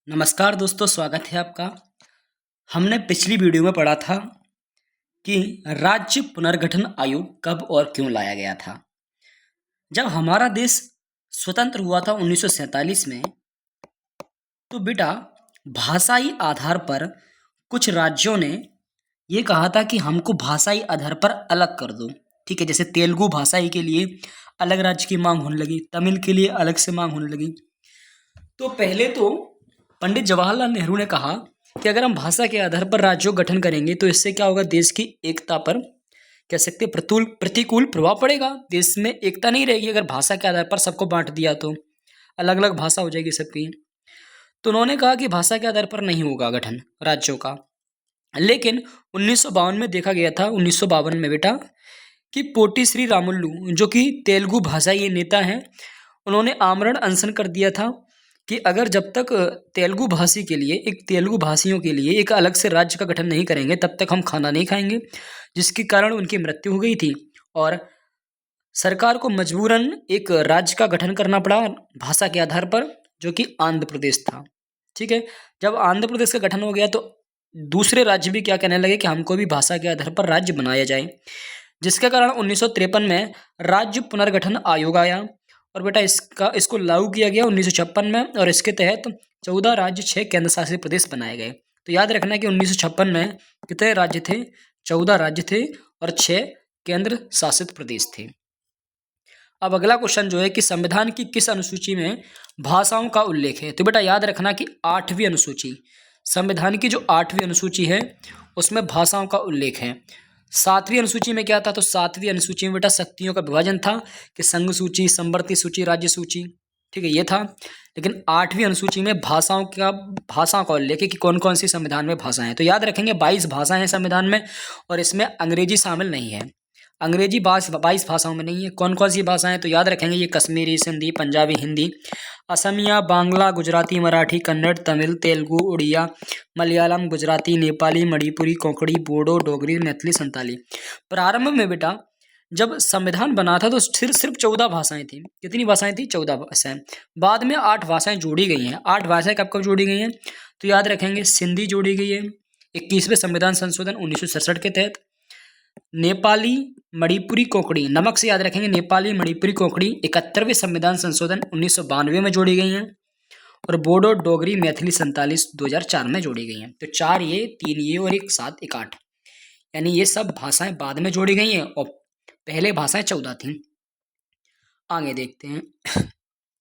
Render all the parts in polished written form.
नमस्कार दोस्तों, स्वागत है आपका। हमने पिछली वीडियो में पढ़ा था कि राज्य पुनर्गठन आयोग कब और क्यों लाया गया था। जब हमारा देश स्वतंत्र हुआ था 1947 में, तो बेटा भाषाई आधार पर कुछ राज्यों ने ये कहा था कि हमको भाषाई आधार पर अलग कर दो। ठीक है, जैसे तेलुगु भाषाई के लिए अलग राज्य की मांग होने लगी, तमिल के लिए अलग से मांग होने लगी। तो पहले तो पंडित जवाहरलाल नेहरू ने कहा कि अगर हम भाषा के आधार पर राज्यों गठन करेंगे तो इससे क्या होगा, देश की एकता पर कह सकते प्रतिकूल प्रभाव पड़ेगा। देश में एकता नहीं रहेगी अगर भाषा के आधार पर सबको बांट दिया तो अलग अलग भाषा हो जाएगी सबकी। तो उन्होंने कहा कि भाषा के आधार पर नहीं होगा गठन राज्यों का। लेकिन 1952 में देखा गया था, 1952 में बेटा, कि पोटी श्री रामुलु जो कि तेलुगु भाषाई नेता हैं, उन्होंने आमरण अनशन कर दिया था कि अगर जब तक तेलुगु भाषियों के लिए एक अलग से राज्य का गठन नहीं करेंगे तब तक हम खाना नहीं खाएंगे, जिसके कारण उनकी मृत्यु हो गई थी और सरकार को मजबूरन एक राज्य का गठन करना पड़ा भाषा के आधार पर, जो कि आंध्र प्रदेश था। ठीक है, जब आंध्र प्रदेश का गठन हो गया तो दूसरे राज्य भी क्या कहने लगे कि हमको भी भाषा के आधार पर राज्य बनाया जाए, जिसके कारण 1953 में राज्य पुनर्गठन आयोग आया और बेटा इसको लागू किया गया 1956 में, और इसके तहत 14 राज्य 6 केंद्र शासित प्रदेश बनाए गए। तो याद रखना कि 1956 में कितने राज्य थे, 14 राज्य थे और 6 केंद्र शासित प्रदेश थे। अब अगला क्वेश्चन जो है कि संविधान की किस अनुसूची में भाषाओं का उल्लेख है। तो बेटा याद रखना कि 8वीं अनुसूची, संविधान की जो 8वीं अनुसूची है उसमें भाषाओं का उल्लेख है। 7वीं अनुसूची में क्या था, तो 7वीं अनुसूची में बेटा शक्तियों का विभाजन था कि संघ सूची, संवर्ती सूची, राज्य सूची। ठीक है, ये था। लेकिन 8वीं अनुसूची में भाषाओं का उल्लेख है कि कौन कौन सी संविधान में भाषाएं हैं। तो याद रखेंगे 22 भाषाएं हैं संविधान में और इसमें अंग्रेजी शामिल नहीं है। अंग्रेजी 22 भाषाओं में नहीं है। कौन कौन सी भाषाएं, तो याद रखेंगे ये कश्मीरी, सिंधी, पंजाबी, हिंदी, असमिया, बांग्ला, गुजराती, मराठी, कन्नड़, तमिल, तेलुगु, उड़िया, मलयालम, गुजराती, नेपाली, मणिपुरी, कोंकणी, बोडो, डोगरी, मैथिली, संताली। प्रारंभ में बेटा जब संविधान बना था तो सिर्फ 14 भाषाएं थी। कितनी भाषाएं थी? 14 भाषाएं। बाद में 8 भाषाएं जोड़ी गई हैं। 8 भाषाएं कब कब जोड़ी गई हैं, तो याद रखेंगे सिंधी जोड़ी गई है 21वें संविधान संशोधन 1967 के तहत। नेपाली, मणिपुरी, कोंकणी, नमक से याद रखेंगे, नेपाली, मणिपुरी, कोंकणी 71वें संविधान संशोधन 1992 में जोड़ी गई हैं। और बोडो, डोगरी, मैथिली, संताली 2004 में जोड़ी गई हैं। तो 4 ये, 3 ये और एक 7, एक 8, यानी ये सब भाषाएं बाद में जोड़ी गई हैं और पहले भाषाएं 14 थीं। आगे देखते हैं,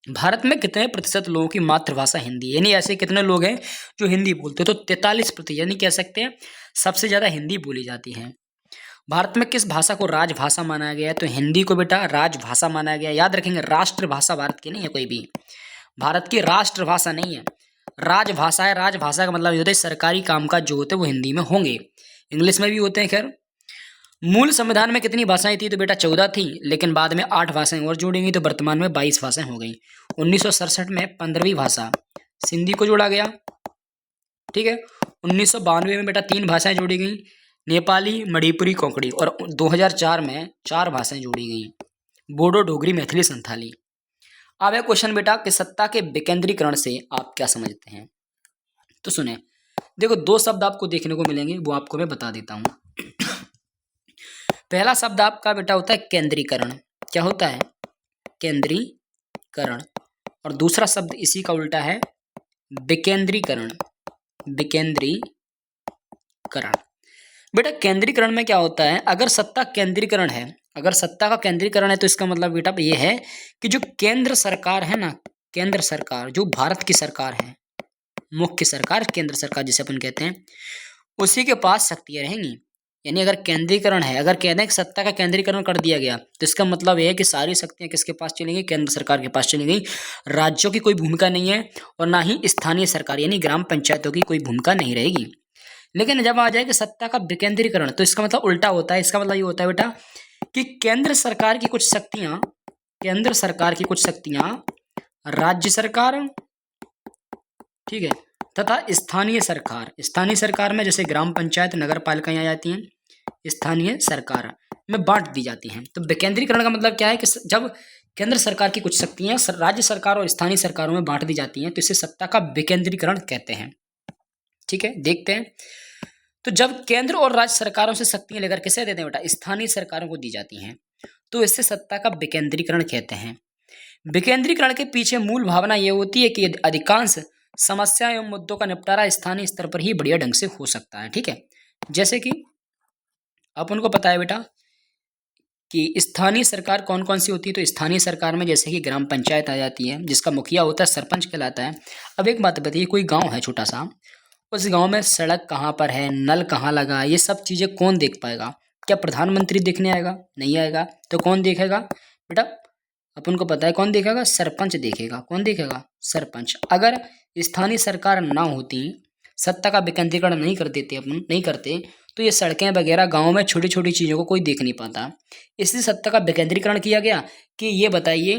भारत में कितने प्रतिशत लोगों की मातृभाषा हिंदी है, यानी ऐसे कितने लोग हैं जो हिंदी बोलते हैं, तो 43%, यानी कह सकते हैं सबसे ज़्यादा हिंदी बोली जाती है। भारत में किस भाषा को राजभाषा माना गया है, तो हिंदी को बेटा राजभाषा माना गया। याद रखेंगे राष्ट्रभाषा भारत की नहीं है, कोई भी भारत की राष्ट्रभाषा नहीं है, राजभाषा है। राजभाषा का मतलब ये होता है सरकारी कामकाज जो होते हैं वो हिंदी में होंगे, इंग्लिश में भी होते हैं। खैर, मूल संविधान में कितनी भाषाएं थी, तो बेटा 14 थी, लेकिन बाद में 8 भाषाएं और जोड़ी गई, तो वर्तमान में 22 भाषाएं हो गई। 1967 में 15वीं भाषा सिंधी को जोड़ा गया। ठीक है, 1992 में बेटा 3 भाषाएं जोड़ी गई, नेपाली, मणिपुरी, कोंकणी, और 2004 में 4 भाषाएं जोड़ी गई, बोडो, डोगरी, मैथिली, संथाली। अब है क्वेश्चन बेटा कि सत्ता के विकेंद्रीकरण से आप क्या समझते हैं। तो सुने, देखो 2 शब्द आपको देखने को मिलेंगे, वो आपको मैं बता देता हूं। पहला शब्द आपका बेटा होता है केंद्रीकरण। क्या होता है? केंद्रीकरण। और दूसरा शब्द इसी का उल्टा है विकेंद्रीकरण। विकेंद्रीकरण। बेटा केंद्रीकरण में क्या होता है, अगर सत्ता केंद्रीकरण है, अगर सत्ता का केंद्रीकरण है तो इसका मतलब बेटा ये है कि जो केंद्र सरकार है ना, केंद्र सरकार जो भारत की सरकार है, मुख्य सरकार, केंद्र सरकार जिसे अपन कहते हैं, उसी के पास शक्तियां रहेंगी। यानी अगर केंद्रीकरण है, अगर कहते हैं कि सत्ता का केंद्रीकरण कर दिया गया तो इसका मतलब यह है कि सारी शक्तियां किसके पास चली गई, केंद्र सरकार के पास चली गई। राज्यों की कोई भूमिका नहीं है और ना ही स्थानीय सरकार यानी ग्राम पंचायतों की कोई भूमिका नहीं रहेगी। लेकिन जब आ जाए कि सत्ता का विकेंद्रीकरण तो इसका मतलब उल्टा होता है। इसका मतलब ये होता है बेटा कि केंद्र सरकार की कुछ शक्तियां राज्य सरकार, ठीक है, तथा स्थानीय सरकार में जैसे ग्राम पंचायत, नगर पालिका आ जाती हैं, स्थानीय सरकार में बांट दी जाती हैं। तो विकेंद्रीकरण का मतलब क्या है कि जब केंद्र सरकार की कुछ शक्तियां राज्य सरकार और स्थानीय सरकारों में बांट दी जाती हैं तो इसे सत्ता का विकेंद्रीकरण कहते हैं। ठीक है, देखते हैं। तो जब केंद्र और राज्य सरकारों से शक्तियां लेकर किसे देते हैं बेटा, स्थानीय सरकारों को दी जाती हैं, तो इससे सत्ता का विकेंद्रीकरण कहते हैं। विकेंद्रीकरण के पीछे मूल भावना यह होती है कि अधिकांश समस्या एवं मुद्दों का निपटारा स्थानीय स्तर पर ही बढ़िया ढंग से हो सकता है। ठीक है, जैसे कि अपन को पता है बेटा कि स्थानीय सरकार कौन कौन सी होती है। तो स्थानीय सरकार में जैसे कि ग्राम पंचायत आ जाती है, जिसका मुखिया होता है सरपंच कहलाता है। अब एक बात बताइए, कोई गांव है छोटा सा, उस गांव में सड़क कहाँ पर है, नल कहाँ लगा है, ये सब चीज़ें कौन देख पाएगा? क्या प्रधानमंत्री देखने आएगा? नहीं आएगा। तो कौन देखेगा बेटा? अपन को पता है कौन देखेगा, सरपंच देखेगा। कौन देखेगा? सरपंच। अगर स्थानीय सरकार ना होती, सत्ता का विकेंद्रीकरण नहीं कर देते, अपन नहीं करते, तो ये सड़कें वगैरह गांव में छोटी छोटी चीज़ों को कोई देख नहीं पाता। इसलिए सत्ता का विकेंद्रीकरण किया गया कि ये बताइए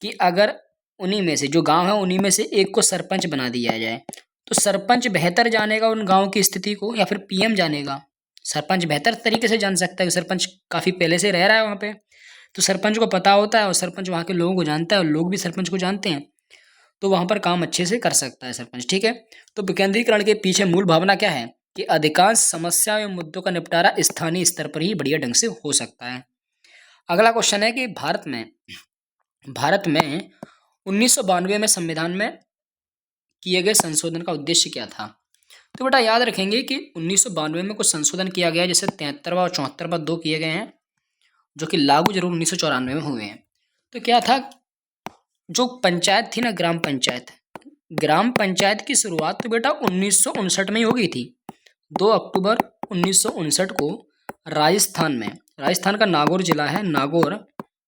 कि अगर उन्हीं में से जो गांव है उन्हीं में से एक को सरपंच बना दिया जाए तो सरपंच बेहतर जानेगा उन गांव की स्थिति को या फिर पीएम जानेगा? सरपंच बेहतर तरीके से जान सकता है कि सरपंच काफ़ी पहले से रह रहा है वहाँ पे, तो सरपंच को पता होता है और सरपंच वहाँ के लोगों को जानता है और लोग भी सरपंच को जानते हैं, तो वहाँ पर काम अच्छे से कर सकता है सरपंच। ठीक है, तो विकेंद्रीकरण के पीछे मूल भावना क्या है कि अधिकांश समस्या एवं मुद्दों का निपटारा स्थानीय स्तर पर ही बढ़िया ढंग से हो सकता है। अगला क्वेश्चन है कि भारत में 1992 में संविधान में किए गए संशोधन का उद्देश्य क्या था? तो बेटा याद रखेंगे कि 1992 में कुछ संशोधन किया गया, जैसे 73वां और 74वां 2 किए गए हैं, जो कि लागू जरूर 1994 में हुए हैं। तो क्या था, जो पंचायत थी ना, ग्राम पंचायत की शुरुआत तो बेटा 1959 में ही हो गई थी। 2 अक्टूबर 1959 को राजस्थान का नागौर जिला है, नागौर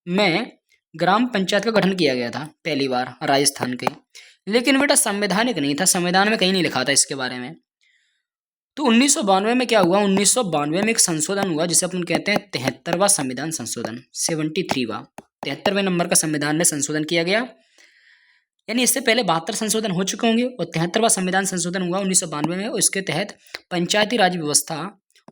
में ग्राम पंचायत का गठन किया गया था पहली बार राजस्थान के। लेकिन बेटा संवैधानिक नहीं था, संविधान में कहीं नहीं लिखा था इसके बारे में। तो 1992 में क्या हुआ, 1992 में एक संशोधन हुआ जिसे अपन कहते हैं 73वां संविधान संशोधन, 73वें नंबर का संविधान में संशोधन किया गया। यानी इससे पहले 72 संशोधन हो चुके होंगे और 73वां संविधान संशोधन हुआ 1992 में। इसके तहत पंचायती राज व्यवस्था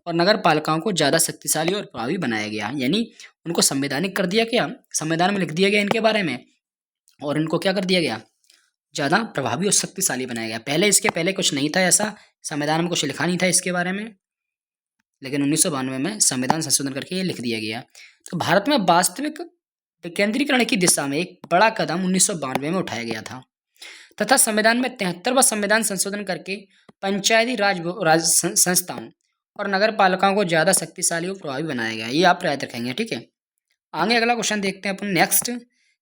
और नगर पालिकाओं को ज़्यादा शक्तिशाली और प्रभावी बनाया गया, यानी उनको संवैधानिक कर दिया गया, संविधान में लिख दिया गया इनके बारे में, और इनको क्या कर दिया गया, ज़्यादा प्रभावी और शक्तिशाली बनाया गया। इसके पहले कुछ नहीं था ऐसा, संविधान में कुछ लिखा नहीं था इसके बारे में, लेकिन 1992 में संविधान संशोधन करके ये लिख दिया गया। तो भारत में वास्तविक विकेंद्रीकरण की दिशा में एक बड़ा कदम 1992 में उठाया गया था तथा संविधान में 73वां संविधान संशोधन करके पंचायती राज संस्थाओं और नगर पालिकाओं को ज़्यादा शक्तिशाली और प्रभावी बनाया गया। ये आप याद रखेंगे। ठीक है, आगे अगला क्वेश्चन देखते हैं अपन नेक्स्ट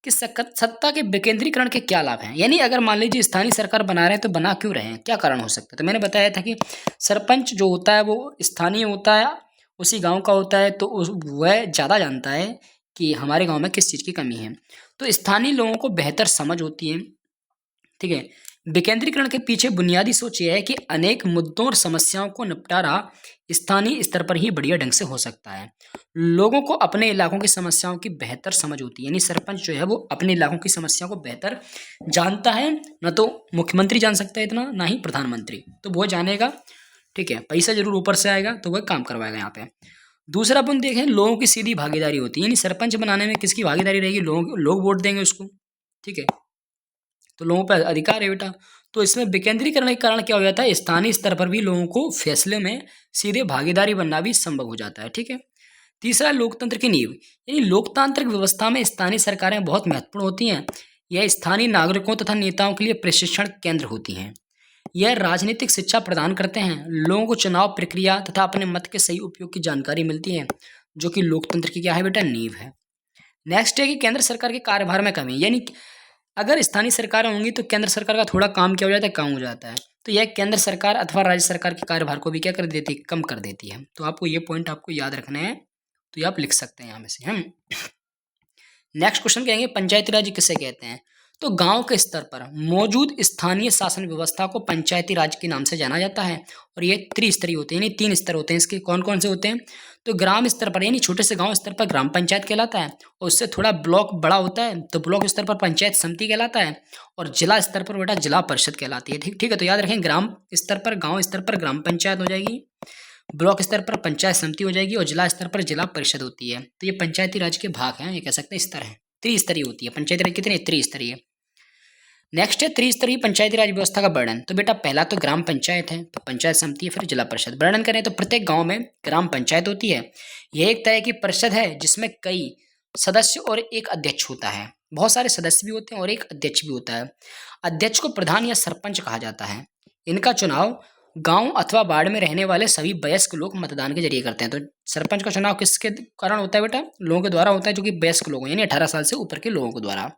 कि सत्ता के विकेंद्रीकरण के क्या लाभ हैं। यानी अगर मान लीजिए स्थानीय सरकार बना रहे हैं तो बना क्यों रहे हैं, क्या कारण हो सकता है? तो मैंने बताया था कि सरपंच जो होता है वो स्थानीय होता है, उसी गांव का होता है, तो वह ज़्यादा जानता है कि हमारे गांव में किस चीज़ की कमी है, तो स्थानीय लोगों को बेहतर समझ होती है। ठीक है, विकेंद्रीकरण के पीछे बुनियादी सोच यह है कि अनेक मुद्दों और समस्याओं को निपटारा स्थानीय स्तर पर ही बढ़िया ढंग से हो सकता है। लोगों को अपने इलाकों की समस्याओं की बेहतर समझ होती है, यानी सरपंच जो है वो अपने इलाकों की समस्याओं को बेहतर जानता है। न तो मुख्यमंत्री जान सकता है इतना, ना ही प्रधानमंत्री, तो वो जानेगा। ठीक है, पैसा जरूर ऊपर से आएगा तो वह काम करवाएगा यहाँ पे। दूसरा अपन देखें, लोगों की सीधी भागीदारी होती है, यानी सरपंच बनाने में किसकी भागीदारी रहेगी, लोग वोट देंगे उसको। ठीक है, तो लोगों पर अधिकार है बेटा। तो इसमें विकेंद्रीकरण के कारण क्या हो जाता है, स्थानीय स्तर पर भी लोगों को फैसले में सीधे भागीदारी बनना भी संभव हो जाता है। ठीक है, तीसरा लोकतंत्र की नींव, यानी लोकतांत्रिक व्यवस्था में स्थानीय सरकारें बहुत महत्वपूर्ण होती हैं। यह स्थानीय नागरिकों तथा नेताओं के लिए प्रशिक्षण केंद्र होती हैं। यह राजनीतिक शिक्षा प्रदान करते हैं, लोगों को चुनाव प्रक्रिया तथा अपने मत के सही उपयोग की जानकारी मिलती है, जो कि लोकतंत्र की क्या है बेटा, नींव है। नेक्स्ट है कि केंद्र सरकार के कार्यभार में कमी, यानी अगर स्थानीय सरकारें होंगी तो केंद्र सरकार का थोड़ा काम क्या हो जाता है, कम हो जाता है। तो यह केंद्र सरकार अथवा राज्य सरकार के कार्यभार को भी क्या कर देती है, कम कर देती है। तो आपको ये पॉइंट आपको याद रखना है, तो ये आप लिख सकते हैं यहाँ में से। हम नेक्स्ट क्वेश्चन कहेंगे पंचायती राज किसे कहते हैं। तो गांव के स्तर पर मौजूद स्थानीय शासन व्यवस्था को पंचायती राज के नाम से जाना जाता है, और ये त्रिस्तरीय होते हैं, यानी 3 स्तर होते हैं इसके। कौन कौन से होते हैं, तो ग्राम स्तर पर यानी छोटे से गांव स्तर पर ग्राम पंचायत कहलाता है, और उससे थोड़ा ब्लॉक बड़ा होता है तो ब्लॉक स्तर पर पंचायत समिति कहलाता है, और जिला स्तर पर बेटा जिला परिषद कहलाती है। ठीक है, तो याद रखें, ग्राम स्तर पर गाँव स्तर पर ग्राम पंचायत हो जाएगी, ब्लॉक स्तर पर पंचायत समिति हो जाएगी और जिला स्तर पर जिला परिषद होती है। तो ये पंचायती राज के भाग हैं, ये कह सकते हैं स्तर है, त्रिस्तरीय होती है पंचायती राज। कितनी? त्रिस्तरीय। नेक्स्ट है त्रिस्तरीय पंचायती राज व्यवस्था का वर्णन। तो बेटा पहला तो ग्राम पंचायत है, तो पंचायत समिति है, फिर जिला परिषद। वर्णन करें तो प्रत्येक गांव में ग्राम पंचायत होती है। यह एक तरह की परिषद है जिसमें कई सदस्य और एक अध्यक्ष होता है। बहुत सारे सदस्य भी होते हैं और एक अध्यक्ष भी होता है। अध्यक्ष को प्रधान या सरपंच कहा जाता है। इनका चुनाव गांव अथवा वार्ड में रहने वाले सभी वयस्क लोग मतदान के जरिए करते हैं। तो सरपंच का चुनाव किसके कारण होता है बेटा? लोगों के द्वारा होता है, जो कि वयस्क लोग हैं, यानी 18 साल से ऊपर के लोगों के द्वारा।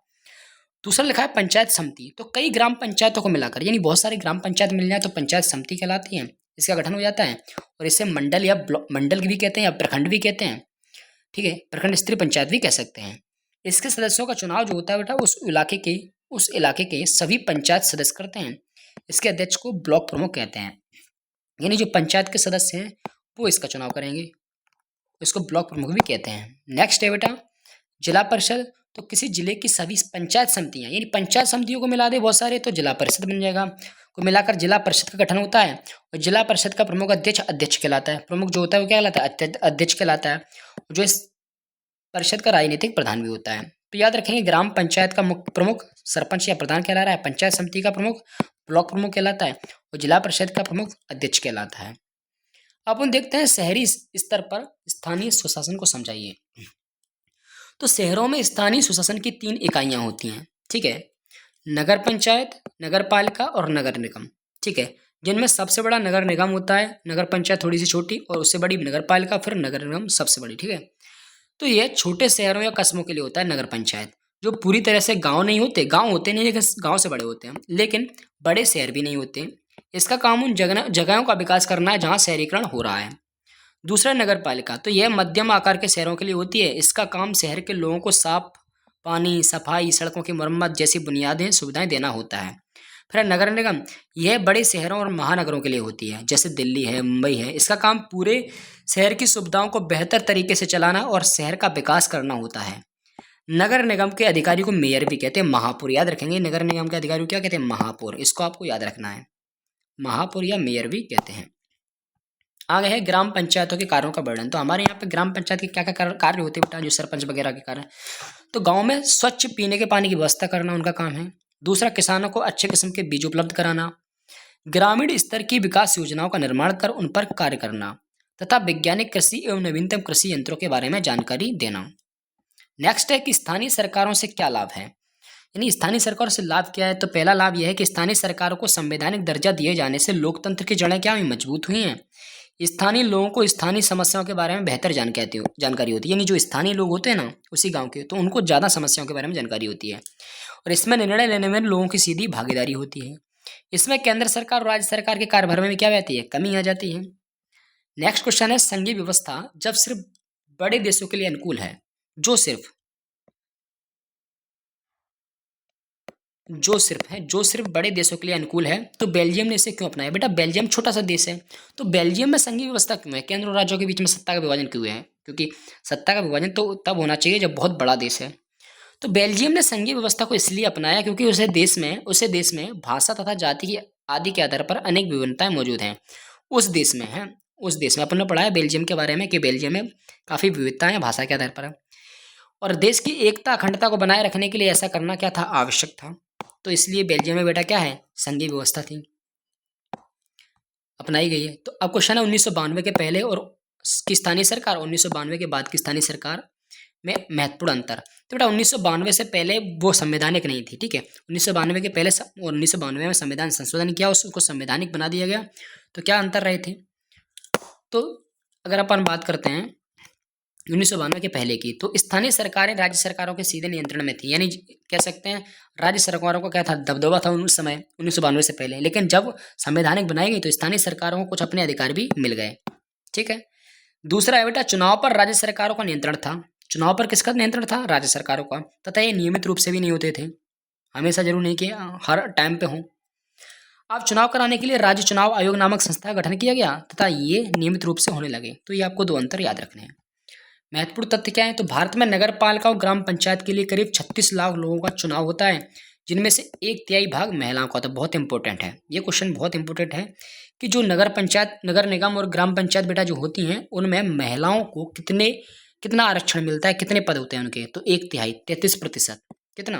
दूसरा लिखा है पंचायत समिति। तो कई ग्राम पंचायतों को मिलाकर, यानी बहुत सारी ग्राम पंचायत मिल जाए तो पंचायत समिति कहलाती है, इसका गठन हो जाता है। और इसे मंडल या मंडल भी कहते हैं या प्रखंड भी कहते हैं, ठीक है, प्रखंड स्तरीय पंचायत भी कह सकते हैं। इसके सदस्यों का चुनाव जो होता है बेटा उस इलाके के सभी पंचायत सदस्य करते हैं। इसके अध्यक्ष को ब्लॉक प्रमुख कहते हैं, यानी जो पंचायत के सदस्य हैं वो इसका चुनाव करेंगे, इसको ब्लॉक प्रमुख भी कहते हैं। नेक्स्ट है बेटा जिला परिषद। तो किसी जिले की सभी पंचायत समितियां, यानी पंचायत समितियों को मिला दे बहुत सारे तो जिला परिषद बन जाएगा। को मिलाकर जिला परिषद का गठन होता है और जिला परिषद का प्रमुख अध्यक्ष कहलाता है। प्रमुख जो होता है वो क्या कहलाता है? अध्यक्ष कहलाता है, जो इस परिषद का राजनीतिक प्रधान भी होता है। तो याद रखेंगे ग्राम पंचायत का मुख्य प्रमुख सरपंच या प्रधान कहला रहा है, पंचायत समिति का प्रमुख ब्लॉक प्रमुख कहलाता है और जिला परिषद का प्रमुख अध्यक्ष कहलाता है। अब हम देखते हैं शहरी स्तर पर स्थानीय स्वशासन को समझाइए। तो शहरों में स्थानीय सुशासन की 3 इकाइयां होती हैं, ठीक है, नगर पंचायत, नगर पालिका और नगर निगम, ठीक है, जिनमें सबसे बड़ा नगर निगम होता है, नगर पंचायत थोड़ी सी छोटी और उससे बड़ी नगर पालिका, फिर नगर निगम सबसे बड़ी, ठीक है। तो ये छोटे शहरों या कस्बों के लिए होता है नगर पंचायत, जो पूरी तरह से गांव नहीं होते, गांव होते नहीं लेकिन गांव से बड़े होते हैं, लेकिन बड़े शहर भी नहीं होते। इसका काम उन जगहों का विकास करना है जहाँ शहरीकरण हो रहा है। दूसरा नगर पालिका, तो यह मध्यम आकार के शहरों के लिए होती है। इसका काम शहर के लोगों को साफ पानी, सफाई, सड़कों की मरम्मत जैसी बुनियादी सुविधाएं देना होता है। फिर नगर निगम, यह बड़े शहरों और महानगरों के लिए होती है, जैसे दिल्ली है, मुंबई है। इसका काम पूरे शहर की सुविधाओं को बेहतर तरीके से चलाना और शहर का विकास करना होता है। नगर निगम के अधिकारी को मेयर भी कहते हैं, महापौर। याद रखेंगे नगर निगम के अधिकारी को क्या कहते हैं? महापौर। इसको आपको याद रखना है, महापौर या मेयर भी कहते हैं। आगे है ग्राम पंचायतों के कार्यों का वर्णन। तो हमारे यहाँ पे ग्राम पंचायत के क्या क्या कार्य होते हैं बेटा? जो सरपंच वगैरह के कार्य, तो गांव में स्वच्छ पीने के पानी की व्यवस्था करना उनका काम है। दूसरा, किसानों को अच्छे किस्म के बीज उपलब्ध कराना, ग्रामीण स्तर की विकास योजनाओं का निर्माण कर उन पर कार्य करना तथा वैज्ञानिक कृषि एवं नवीनतम कृषि यंत्रों के बारे में जानकारी देना। नेक्स्ट है कि स्थानीय सरकारों से क्या लाभ है, यानी स्थानीय सरकारों से लाभ क्या है? तो पहला लाभ यह है कि स्थानीय सरकारों को संवैधानिक दर्जा दिए जाने से लोकतंत्र की जड़ें क्या हुई? मजबूत हुई हैं। स्थानीय लोगों को स्थानीय समस्याओं के बारे में बेहतर जानकारी होती है, यानी जो स्थानीय लोग होते हैं ना उसी गांव के, तो उनको ज़्यादा समस्याओं के बारे में जानकारी होती है और इसमें निर्णय लेने में लोगों की सीधी भागीदारी होती है। इसमें केंद्र सरकार और राज्य सरकार के कार्यभार में क्या रहती है? कमी आ जाती है। नेक्स्ट क्वेश्चन है संघीय व्यवस्था जब सिर्फ बड़े देशों के लिए अनुकूल है, जो सिर्फ बड़े देशों के लिए अनुकूल है, तो बेल्जियम ने इसे क्यों अपनाया? बेटा बेल्जियम छोटा सा देश है, तो बेल्जियम में संघीय व्यवस्था क्यों है? केंद्र और राज्यों के बीच में सत्ता का विभाजन क्यों है? क्योंकि सत्ता का विभाजन तो तब होना चाहिए जब बहुत बड़ा देश है। तो बेल्जियम ने संघीय व्यवस्था को इसलिए अपनाया क्योंकि उसे देश में भाषा तथा जाति की आदि के आधार पर अनेक विभिन्नताएं मौजूद हैं। उस देश में अपन ने पढ़ा है बेल्जियम के बारे में कि बेल्जियम में काफ़ी विविधताएं भाषा के आधार पर, और देश की एकता अखंडता को बनाए रखने के लिए ऐसा करना क्या था? आवश्यक था। तो इसलिए बेल्जियम में बेटा क्या है? संघीय व्यवस्था थी, अपनाई गई है। तो अब क्वेश्चन है 1992 के पहले और की स्थानीय सरकार, 1992 के बाद की स्थानीय सरकार में महत्वपूर्ण अंतर। तो बेटा 1992 से पहले वो संवैधानिक नहीं थी, ठीक है, 1992 के पहले और 1992 में संविधान संशोधन किया, उसको संवैधानिक बना दिया गया। तो क्या अंतर रहे थे? तो अगर अपन बात करते हैं 1992 के पहले की, तो स्थानीय सरकारें राज्य सरकारों के सीधे नियंत्रण में थी, यानी कह सकते हैं राज्य सरकारों का क्या था? दबदबा था उस समय 1992 से पहले। लेकिन जब संवैधानिक बनाई गई तो स्थानीय सरकारों को कुछ अपने अधिकार भी मिल गए, ठीक है। दूसरा है बेटा चुनाव पर राज्य सरकारों का नियंत्रण था। चुनाव पर किसका नियंत्रण था? राज्य सरकारों का, तथा ये नियमित रूप से भी नहीं होते थे, हमेशा जरूर नहीं कि हर टाइम पे हों। अब चुनाव कराने के लिए राज्य चुनाव आयोग नामक संस्था का गठन किया गया तथा ये नियमित रूप से होने लगे। तो ये आपको 2 अंतर याद रखने हैं। महत्वपूर्ण तथ्य क्या है? तो भारत में नगर पालिका और ग्राम पंचायत के लिए करीब 36 लाख लोगों का चुनाव होता है। जिनमें से 1/3 भाग महिलाओं का होता है। बहुत इंपॉर्टेंट है ये क्वेश्चन, बहुत इंपॉर्टेंट है कि जो नगर पंचायत, नगर निगम और ग्राम पंचायत बेटा जो होती हैं उनमें महिलाओं को कितना आरक्षण मिलता है, कितने पद होते हैं उनके, तो 1/3 33%। कितना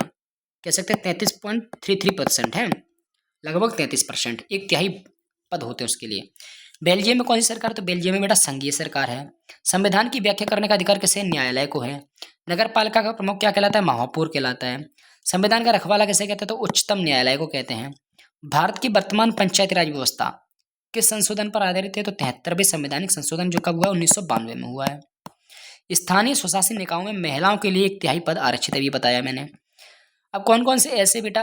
कह सकते हैं, 33.33% है, लगभग 33%, 1/3 पद होते हैं उसके लिए। बेल्जियम में कौन सी सरकार, तो बेल्जियम में बेटा संघीय सरकार है। संविधान की व्याख्या करने का अधिकार किसे, न्यायालय को है। नगर पालिका का प्रमुख क्या कहलाता है, महापौर कहलाता है। संविधान का रखवाला किसे कहते हैं, तो उच्चतम न्यायालय को कहते हैं। भारत की वर्तमान पंचायती राज व्यवस्था किस संशोधन पर आधारित है, तो 73वें संवैधानिक संशोधन जो कब हुआ, 1992 में हुआ है। स्थानीय स्वशासी निकायों में महिलाओं के लिए 1/3 पद आरक्षित है, ये बताया मैंने। अब कौन कौन से ऐसे बेटा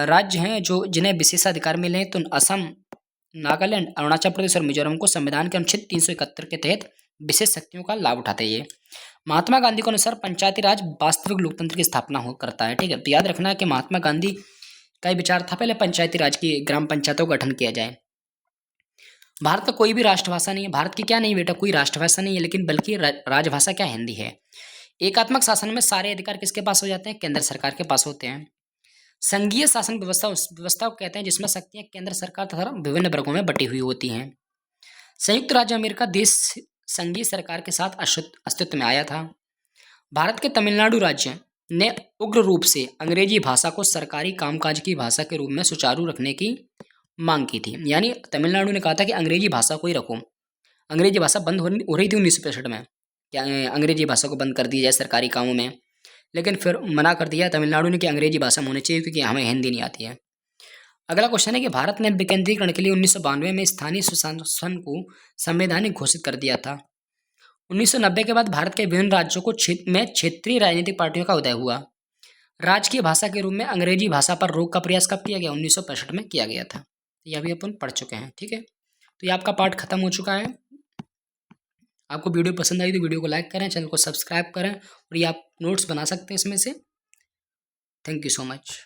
राज्य हैं जो जिन्हें विशेषाधिकार मिले हैं, तो असम, नागालैंड, अरुणाचल प्रदेश और मिजोरम को संविधान के अनुच्छेद 371 के तहत विशेष शक्तियों का लाभ उठाते हैं ये। महात्मा गांधी के अनुसार पंचायती राज वास्तविक लोकतंत्र की स्थापना हो करता है, ठीक है। तो याद रखना है कि महात्मा गांधी का ही विचार था पहले पंचायती राज की ग्राम पंचायतों का गठन किया जाए। भारत का कोई भी राष्ट्रभाषा नहीं है, भारत की क्या नहीं बेटा, कोई राष्ट्रभाषा नहीं है, लेकिन बल्कि राजभाषा क्या, हिंदी है। एकात्मक शासन में सारे अधिकार किसके पास हो जाते हैं, केंद्र सरकार के पास होते हैं। संघीय शासन व्यवस्था उस व्यवस्था को कहते हैं जिसमें शक्तियां केंद्र सरकार तथा विभिन्न वर्गों में बटी हुई होती हैं। संयुक्त राज्य अमेरिका देश संघीय सरकार के साथ अस्तित्व में आया था। भारत के तमिलनाडु राज्य ने उग्र रूप से अंग्रेजी भाषा को सरकारी कामकाज की भाषा के रूप में सुचारू रखने की मांग की थी। यानी तमिलनाडु ने कहा था कि अंग्रेजी भाषा को ही रखो। अंग्रेजी भाषा बंद हो रही थी 1965 में, क्या अंग्रेजी भाषा को बंद कर दिया जाए सरकारी कामों में, लेकिन फिर मना कर दिया तमिलनाडु ने कि अंग्रेजी भाषा में होनी चाहिए क्योंकि हमें हिंदी नहीं आती है। अगला क्वेश्चन है कि भारत ने विकेंद्रीकरण के लिए 1992 में स्थानीय सुशासन को संवैधानिक घोषित कर दिया था। 1990 के बाद भारत के विभिन्न राज्यों को क्षेत्रीय राजनीतिक पार्टियों का उदय हुआ। राजकीय भाषा के रूप में अंग्रेजी भाषा पर रोक का प्रयास कब किया गया, 1965 में किया गया था। यह भी अपन पढ़ चुके हैं, ठीक है। तो ये आपका पार्ट खत्म हो चुका है। आपको वीडियो पसंद आई तो वीडियो को लाइक करें, चैनल को सब्सक्राइब करें, और ये आप नोट्स बना सकते हैं इसमें से। Thank you so much.